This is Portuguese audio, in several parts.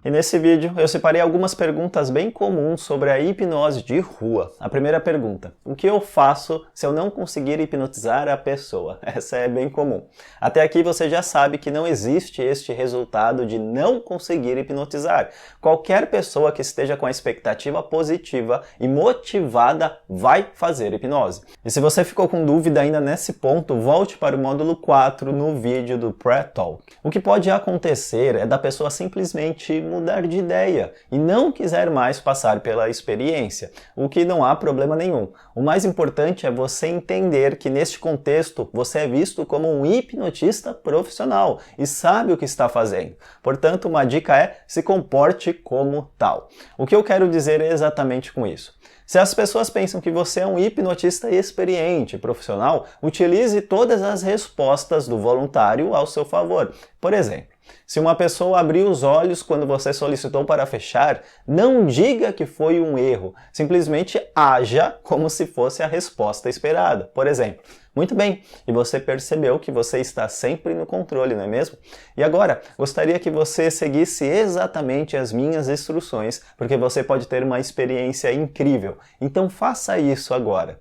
E nesse vídeo eu separei algumas perguntas bem comuns sobre a hipnose de rua. A primeira pergunta: o que eu faço se eu não conseguir hipnotizar a pessoa? Essa é bem comum. Até aqui você já sabe que não existe este resultado de não conseguir hipnotizar. Qualquer pessoa que esteja com a expectativa positiva e motivada vai fazer hipnose. E se você ficou com dúvida ainda nesse ponto, volte para o módulo 4 no vídeo do Pré-Talk. O que pode acontecer é da pessoa simplesmente mudar de ideia e não quiser mais passar pela experiência, o que não há problema nenhum. O mais importante é você entender que neste contexto você é visto como um hipnotista profissional e sabe o que está fazendo. Portanto, uma dica é: se comporte como tal. O que eu quero dizer exatamente com isso? Se as pessoas pensam que você é um hipnotista experiente, profissional, utilize todas as respostas do voluntário ao seu favor. Por exemplo, se uma pessoa abriu os olhos quando você solicitou para fechar, não diga que foi um erro, simplesmente haja como se fosse a resposta esperada. Por exemplo, muito bem, e você percebeu que você está sempre no controle, não é mesmo? E agora, gostaria que você seguisse exatamente as minhas instruções, porque você pode ter uma experiência incrível. Então faça isso agora.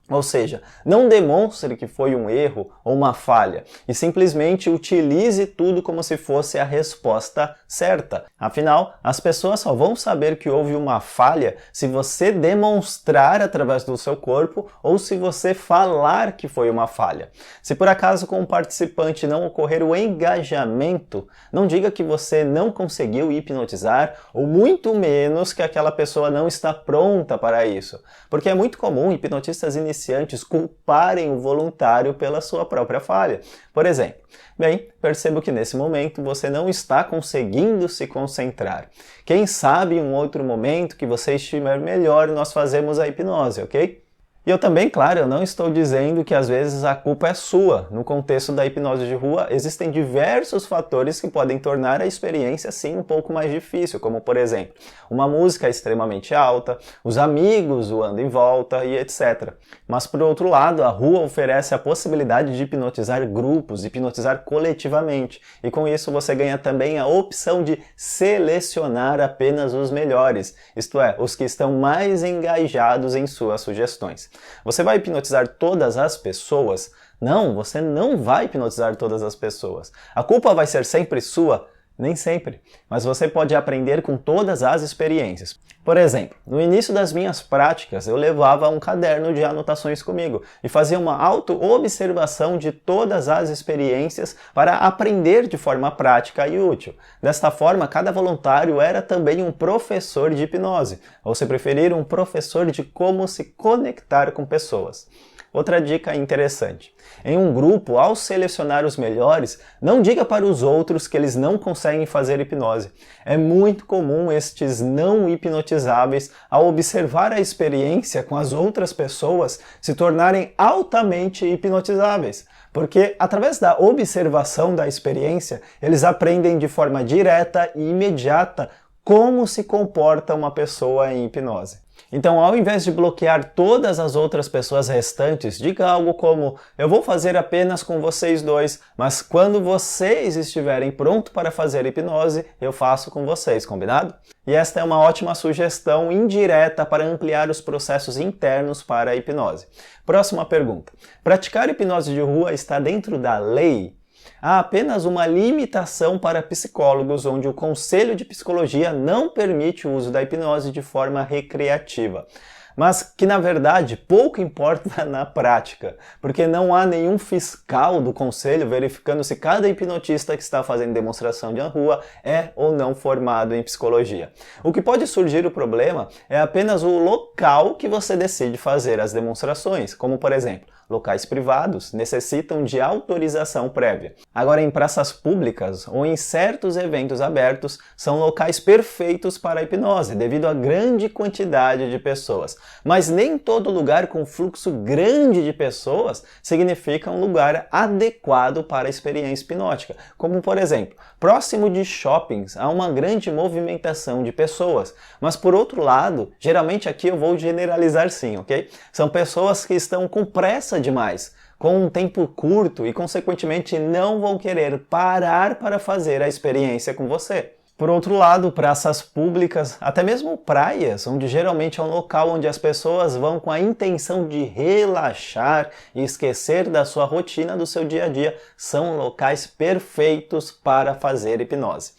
Ou seja, não demonstre que foi um erro ou uma falha e simplesmente utilize tudo como se fosse a resposta certa. Afinal, as pessoas só vão saber que houve uma falha se você demonstrar através do seu corpo ou se você falar que foi uma falha. Se por acaso com o participante não ocorrer o engajamento, não diga que você não conseguiu hipnotizar ou muito menos que aquela pessoa não está pronta para isso. Porque é muito comum hipnotistas iniciantes culparem o voluntário pela sua própria falha. Por exemplo, bem, percebo que nesse momento você não está conseguindo se concentrar. Quem sabe em um outro momento que você estiver melhor, nós fazemos a hipnose, ok? E eu também, claro, eu não estou dizendo que às vezes a culpa é sua. No contexto da hipnose de rua, existem diversos fatores que podem tornar a experiência, sim, um pouco mais difícil, como, por exemplo, uma música extremamente alta, os amigos zoando em volta e etc. Mas, por outro lado, a rua oferece a possibilidade de hipnotizar grupos, hipnotizar coletivamente, e com isso você ganha também a opção de selecionar apenas os melhores, isto é, os que estão mais engajados em suas sugestões. Você vai hipnotizar todas as pessoas? Não, você não vai hipnotizar todas as pessoas. A culpa vai ser sempre sua? Nem sempre, mas você pode aprender com todas as experiências. Por exemplo, no início das minhas práticas, eu levava um caderno de anotações comigo e fazia uma auto-observação de todas as experiências para aprender de forma prática e útil. Desta forma, cada voluntário era também um professor de hipnose, ou se preferir, um professor de como se conectar com pessoas. Outra dica interessante: em um grupo, ao selecionar os melhores, não diga para os outros que eles não conseguem fazer hipnose. É muito comum estes não hipnotizáveis, ao observar a experiência com as outras pessoas, se tornarem altamente hipnotizáveis. Porque, através da observação da experiência, eles aprendem de forma direta e imediata como se comporta uma pessoa em hipnose. Então, ao invés de bloquear todas as outras pessoas restantes, diga algo como: eu vou fazer apenas com vocês dois, mas quando vocês estiverem prontos para fazer hipnose, eu faço com vocês, combinado? E esta é uma ótima sugestão indireta para ampliar os processos internos para a hipnose. Próxima pergunta: praticar hipnose de rua está dentro da lei? Há apenas uma limitação para psicólogos, onde o Conselho de Psicologia não permite o uso da hipnose de forma recreativa. Mas que, na verdade, pouco importa na prática, porque não há nenhum fiscal do conselho verificando se cada hipnotista que está fazendo demonstração de rua é ou não formado em psicologia. O que pode surgir o problema é apenas o local que você decide fazer as demonstrações, como, por exemplo, locais privados necessitam de autorização prévia. Agora, em praças públicas ou em certos eventos abertos, são locais perfeitos para a hipnose, devido à grande quantidade de pessoas. Mas nem todo lugar com fluxo grande de pessoas significa um lugar adequado para a experiência hipnótica. Como, por exemplo, próximo de shoppings há uma grande movimentação de pessoas. Mas, por outro lado, geralmente aqui eu vou generalizar sim, ok? São pessoas que estão com pressa demais, com um tempo curto e, consequentemente, não vão querer parar para fazer a experiência com você. Por outro lado, praças públicas, até mesmo praias, onde geralmente é um local onde as pessoas vão com a intenção de relaxar e esquecer da sua rotina do seu dia a dia, são locais perfeitos para fazer hipnose.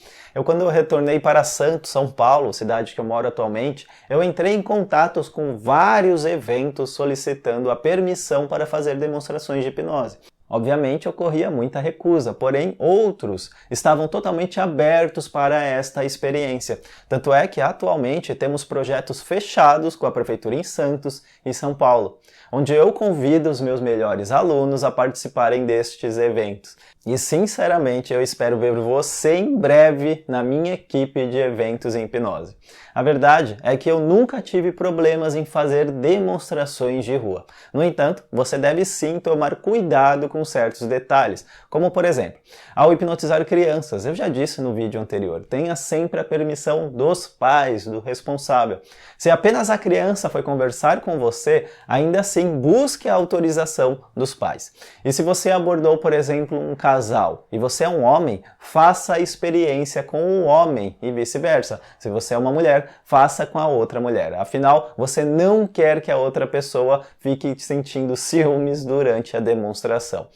Quando eu retornei para Santos, São Paulo, cidade que eu moro atualmente, eu entrei em contatos com vários eventos solicitando a permissão para fazer demonstrações de hipnose. Obviamente ocorria muita recusa, porém outros estavam totalmente abertos para esta experiência. Tanto é que atualmente temos projetos fechados com a Prefeitura em Santos e São Paulo, onde eu convido os meus melhores alunos a participarem destes eventos. E sinceramente eu espero ver você em breve na minha equipe de eventos em hipnose. A verdade é que eu nunca tive problemas em fazer demonstrações de rua. No entanto, você deve sim tomar cuidado com certos detalhes, como por exemplo, ao hipnotizar crianças, eu já disse no vídeo anterior, tenha sempre a permissão dos pais, do responsável. Se apenas a criança foi conversar com você, ainda assim busque a autorização dos pais. E se você abordou, por exemplo, um casal e você é um homem, faça a experiência com o homem e vice-versa. Se você é uma mulher, faça com a outra mulher. Afinal, você não quer que a outra pessoa fique sentindo ciúmes durante a demonstração.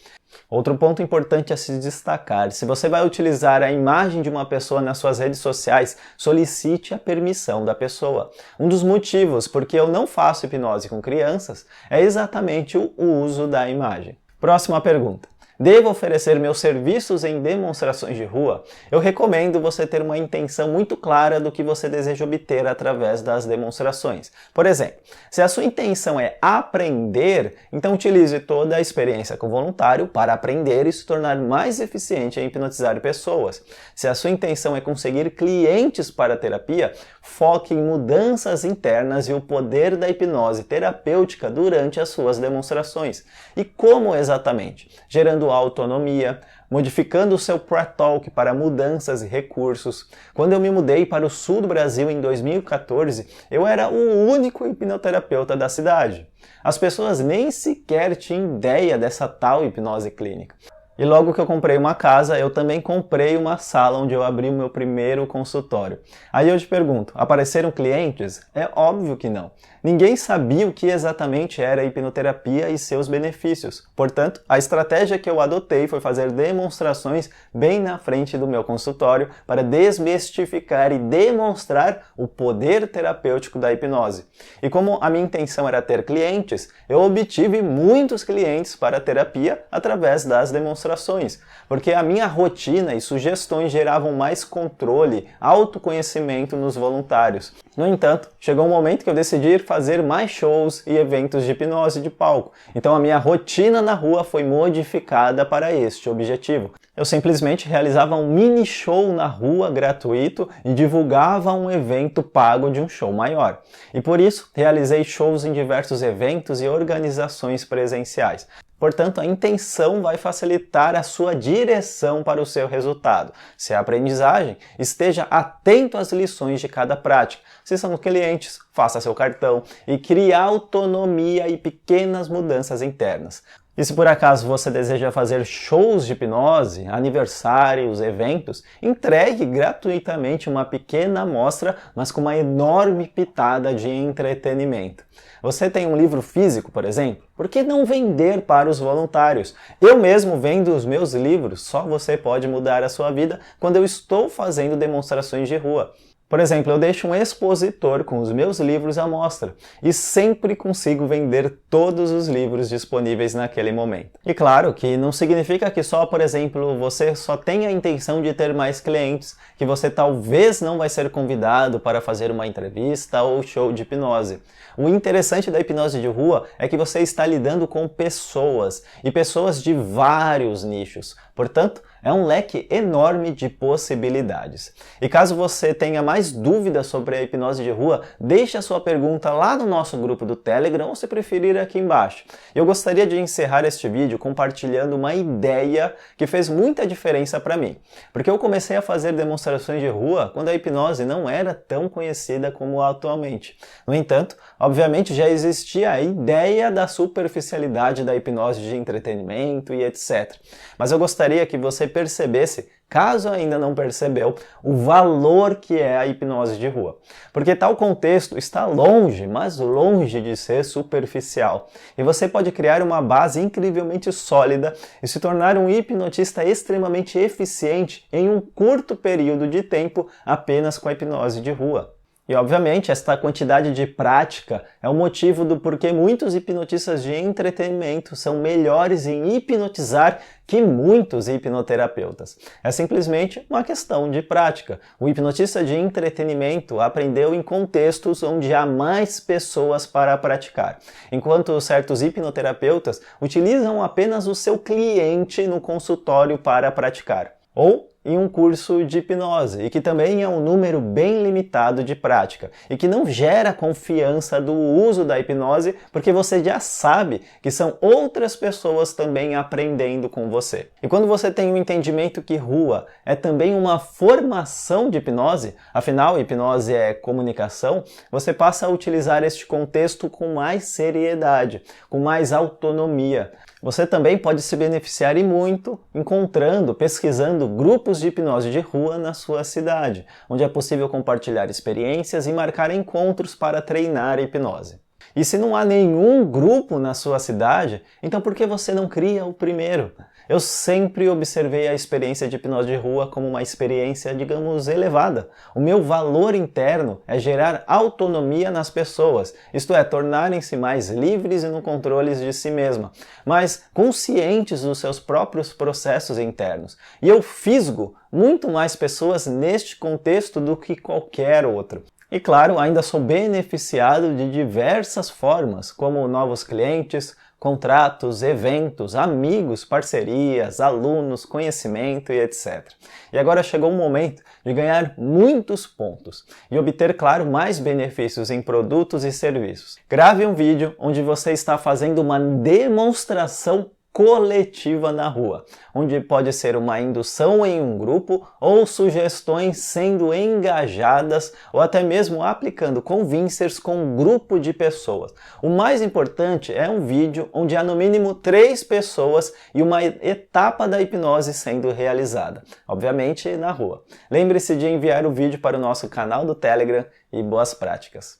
Outro ponto importante a se destacar, se você vai utilizar a imagem de uma pessoa nas suas redes sociais, solicite a permissão da pessoa. Um dos motivos porque eu não faço hipnose com crianças é exatamente o uso da imagem. Próxima pergunta. Devo oferecer meus serviços em demonstrações de rua? Eu recomendo você ter uma intenção muito clara do que você deseja obter através das demonstrações. Por exemplo, se a sua intenção é aprender, então utilize toda a experiência com voluntário para aprender e se tornar mais eficiente em hipnotizar pessoas. Se a sua intenção é conseguir clientes para a terapia, foque em mudanças internas e o poder da hipnose terapêutica durante as suas demonstrações. E como exatamente? Gerando autonomia, modificando o seu pré-talk para mudanças e recursos. Quando eu me mudei para o sul do Brasil em 2014, eu era o único hipnoterapeuta da cidade. As pessoas nem sequer tinham ideia dessa tal hipnose clínica. E logo que eu comprei uma casa, eu também comprei uma sala onde eu abri o meu primeiro consultório. Aí eu te pergunto, apareceram clientes? É óbvio que não. Ninguém sabia o que exatamente era a hipnoterapia e seus benefícios. Portanto, a estratégia que eu adotei foi fazer demonstrações bem na frente do meu consultório para desmistificar e demonstrar o poder terapêutico da hipnose. E como a minha intenção era ter clientes, eu obtive muitos clientes para a terapia através das demonstrações, porque a minha rotina e sugestões geravam mais controle, autoconhecimento nos voluntários. No entanto, chegou um momento que eu decidi fazer mais shows e eventos de hipnose de palco. Então a minha rotina na rua foi modificada para este objetivo. Eu simplesmente realizava um mini show na rua gratuito e divulgava um evento pago de um show maior. E por isso, realizei shows em diversos eventos e organizações presenciais. Portanto, a intenção vai facilitar a sua direção para o seu resultado. Se é aprendizagem, esteja atento às lições de cada prática. Se são clientes, faça seu cartão e crie autonomia e pequenas mudanças internas. E se por acaso você deseja fazer shows de hipnose, aniversários, eventos, entregue gratuitamente uma pequena amostra, mas com uma enorme pitada de entretenimento. Você tem um livro físico, por exemplo? Por que não vender para os voluntários? Eu mesmo vendo os meus livros, só você pode mudar a sua vida quando eu estou fazendo demonstrações de rua. Por exemplo, eu deixo um expositor com os meus livros à mostra e sempre consigo vender todos os livros disponíveis naquele momento. E claro que não significa que só, por exemplo, você só tenha a intenção de ter mais clientes, que você talvez não vai ser convidado para fazer uma entrevista ou show de hipnose. O interessante da hipnose de rua é que você está lidando com pessoas, e pessoas de vários nichos. Portanto, é um leque enorme de possibilidades. E caso você tenha mais dúvidas sobre a hipnose de rua, deixe a sua pergunta lá no nosso grupo do Telegram ou se preferir aqui embaixo. Eu gostaria de encerrar este vídeo compartilhando uma ideia que fez muita diferença para mim. Porque eu comecei a fazer demonstrações de rua quando a hipnose não era tão conhecida como atualmente. No entanto, obviamente já existia a ideia da superficialidade da hipnose de entretenimento e etc. Mas eu gostaria que você percebesse, caso ainda não percebeu, o valor que é a hipnose de rua. Porque tal contexto está longe, mas longe de ser superficial. E você pode criar uma base incrivelmente sólida e se tornar um hipnotista extremamente eficiente em um curto período de tempo apenas com a hipnose de rua. E, obviamente, esta quantidade de prática é o motivo do porquê muitos hipnotistas de entretenimento são melhores em hipnotizar que muitos hipnoterapeutas. É simplesmente uma questão de prática. O hipnotista de entretenimento aprendeu em contextos onde há mais pessoas para praticar, enquanto certos hipnoterapeutas utilizam apenas o seu cliente no consultório para praticar. Ou em um curso de hipnose, e que também é um número bem limitado de prática, e que não gera confiança do uso da hipnose, porque você já sabe que são outras pessoas também aprendendo com você. E quando você tem o entendimento que rua é também uma formação de hipnose, afinal, hipnose é comunicação, você passa a utilizar este contexto com mais seriedade, com mais autonomia. Você também pode se beneficiar e muito encontrando, pesquisando grupos de hipnose de rua na sua cidade, onde é possível compartilhar experiências e marcar encontros para treinar a hipnose. E se não há nenhum grupo na sua cidade, então por que você não cria o primeiro? Eu sempre observei a experiência de hipnose de rua como uma experiência, digamos, elevada. O meu valor interno é gerar autonomia nas pessoas, isto é, tornarem-se mais livres e no controle de si mesma, mas conscientes dos seus próprios processos internos. E eu fisgo muito mais pessoas neste contexto do que qualquer outro. E claro, ainda sou beneficiado de diversas formas, como novos clientes, contratos, eventos, amigos, parcerias, alunos, conhecimento e etc. E agora chegou o momento de ganhar muitos pontos e obter, claro, mais benefícios em produtos e serviços. Grave um vídeo onde você está fazendo uma demonstração coletiva na rua, onde pode ser uma indução em um grupo ou sugestões sendo engajadas ou até mesmo aplicando convincers com um grupo de pessoas. O mais importante é um vídeo onde há no mínimo 3 pessoas e uma etapa da hipnose sendo realizada, obviamente na rua. Lembre-se de enviar o vídeo para o nosso canal do Telegram e boas práticas!